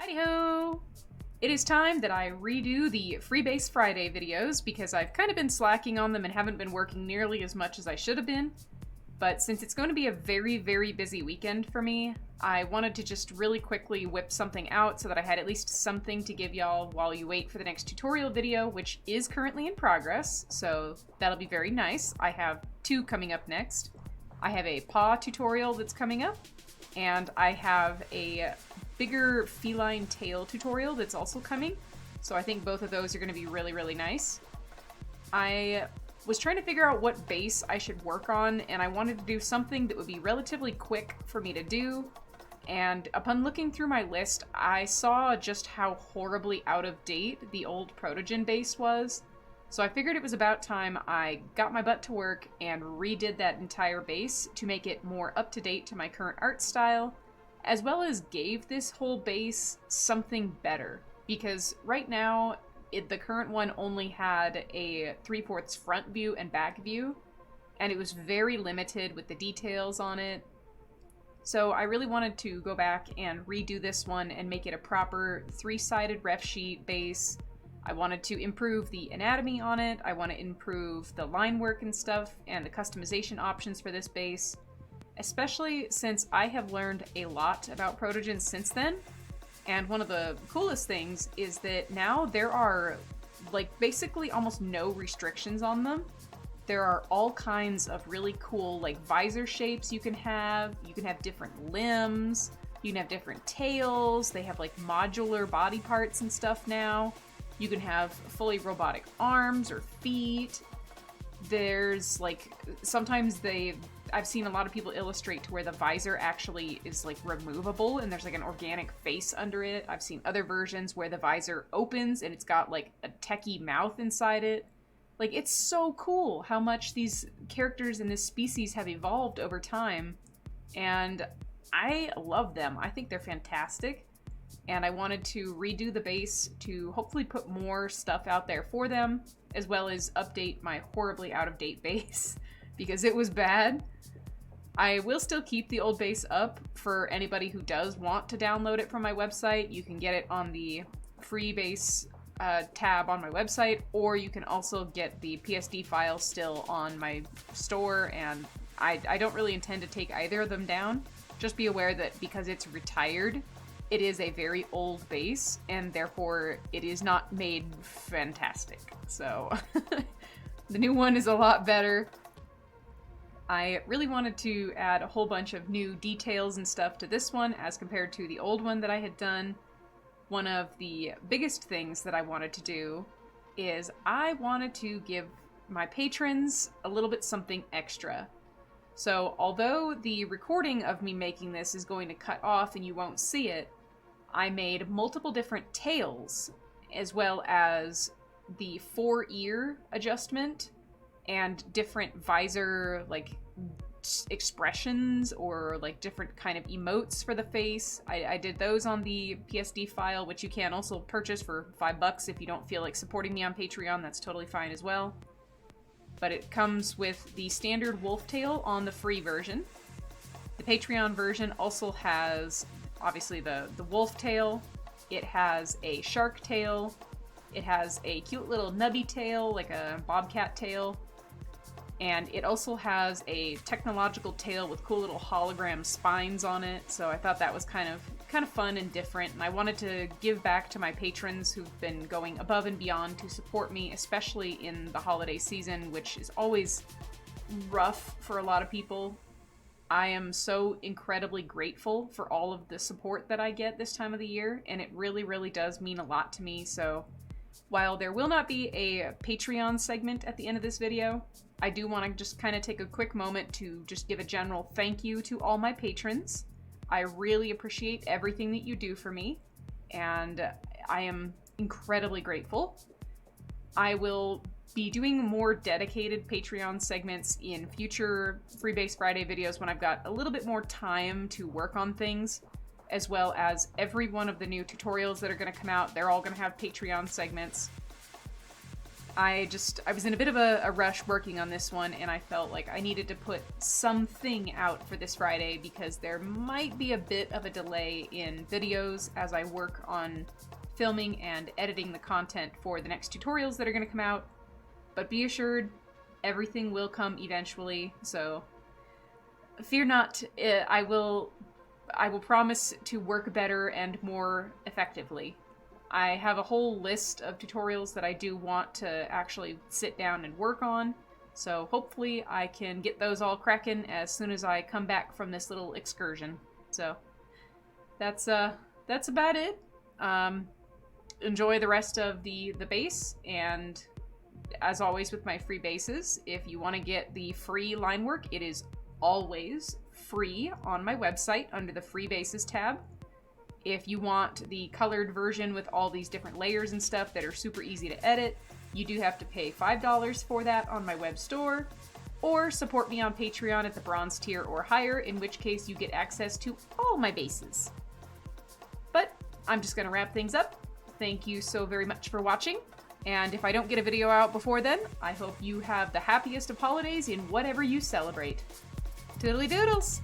Hi-ho! It is time that I redo the Freebase Friday videos because I've kind of been slacking on them and haven't been working nearly as much as I should have been. But since it's going to be a very, very busy weekend for me, I wanted to just really quickly whip something out so that I had at least something to give y'all while you wait for the next tutorial video, which is currently in progress, so that'll be very nice. I have two coming up next. I have a paw tutorial that's coming up, and I have a bigger feline tail tutorial that's also coming, so I think both of those are going to be really, really nice. I was trying to figure out what base I should work on, and I wanted to do something that would be relatively quick for me to do, and upon looking through my list, I saw just how horribly out of date the old Protogen base was, so I figured it was about time I got my butt to work and redid that entire base to make it more up to date to my current art style, as well as gave this whole base something better, because right now the current one only had a 3/4 front view and back view, and it was very limited with the details on it. So I really wanted to go back and redo this one and make it a proper 3-sided ref sheet base. I wanted to improve the anatomy on it, I want to improve the line work and stuff, and the customization options for this base, especially since I have learned a lot about Protogen since then. And one of the coolest things is that now there are, like, basically almost no restrictions on them. There are all kinds of really cool, like, visor shapes you can have. You can have different limbs. You can have different tails. They have, like, modular body parts and stuff now. You can have fully robotic arms or feet. There's, like, sometimes I've seen a lot of people illustrate to where the visor actually is, like, removable and there's, like, an organic face under it. I've seen other versions where the visor opens and it's got, like, a techie mouth inside it. Like, it's so cool how much these characters in this species have evolved over time, and I love them. I think they're fantastic, and I wanted to redo the base to hopefully put more stuff out there for them, as well as update my horribly out-of-date base, because it was bad. I will still keep the old base up for anybody who does want to download it from my website. You can get it on the free base tab on my website, or you can also get the PSD file still on my store, and I don't really intend to take either of them down. Just be aware that because it's retired, it is a very old base, and therefore it is not made fantastic. So the new one is a lot better. I really wanted to add a whole bunch of new details and stuff to this one as compared to the old one that I had done. One of the biggest things that I wanted to do is I wanted to give my patrons a little bit something extra. So although the recording of me making this is going to cut off and you won't see it, I made multiple different tails, as well as the 4-ear adjustment and different visor, like, expressions or, like, different kind of emotes for the face. I did those on the PSD file, which you can also purchase for $5 if you don't feel like supporting me on Patreon. That's totally fine as well. But it comes with the standard wolf tail on the free version. The Patreon version also has, obviously, the wolf tail. It has a shark tail. It has a cute little nubby tail, like a bobcat tail. And it also has a technological tail with cool little hologram spines on it, so I thought that was kind of fun and different, and I wanted to give back to my patrons who've been going above and beyond to support me, especially in the holiday season, which is always rough for a lot of people. I am so incredibly grateful for all of the support that I get this time of the year, and it really, really does mean a lot to me. So while there will not be a Patreon segment at the end of this video, I do want to just kind of take a quick moment to just give a general thank you to all my patrons. I really appreciate everything that you do for me, and I am incredibly grateful. I will be doing more dedicated Patreon segments in future Freebase Friday videos when I've got a little bit more time to work on things, as well as every one of the new tutorials that are going to come out. They're all going to have Patreon segments. I was in a bit of a rush working on this one, and I felt like I needed to put something out for this Friday because there might be a bit of a delay in videos as I work on filming and editing the content for the next tutorials that are going to come out. But be assured, everything will come eventually, so fear not. I will promise to work better and more effectively. I have a whole list of tutorials that I do want to actually sit down and work on, so hopefully I can get those all cracking as soon as I come back from this little excursion. So that's about it. Enjoy the rest of the base, and as always with my free bases, if you want to get the free line work, it is always free on my website under the free bases tab. If you want the colored version with all these different layers and stuff that are super easy to edit, you do have to pay $5 for that on my web store, or support me on Patreon at the bronze tier or higher, in which case you get access to all my bases. But I'm just going to wrap things up. Thank you so very much for watching, and if I don't get a video out before then, I hope you have the happiest of holidays in whatever you celebrate. Toodly doodles!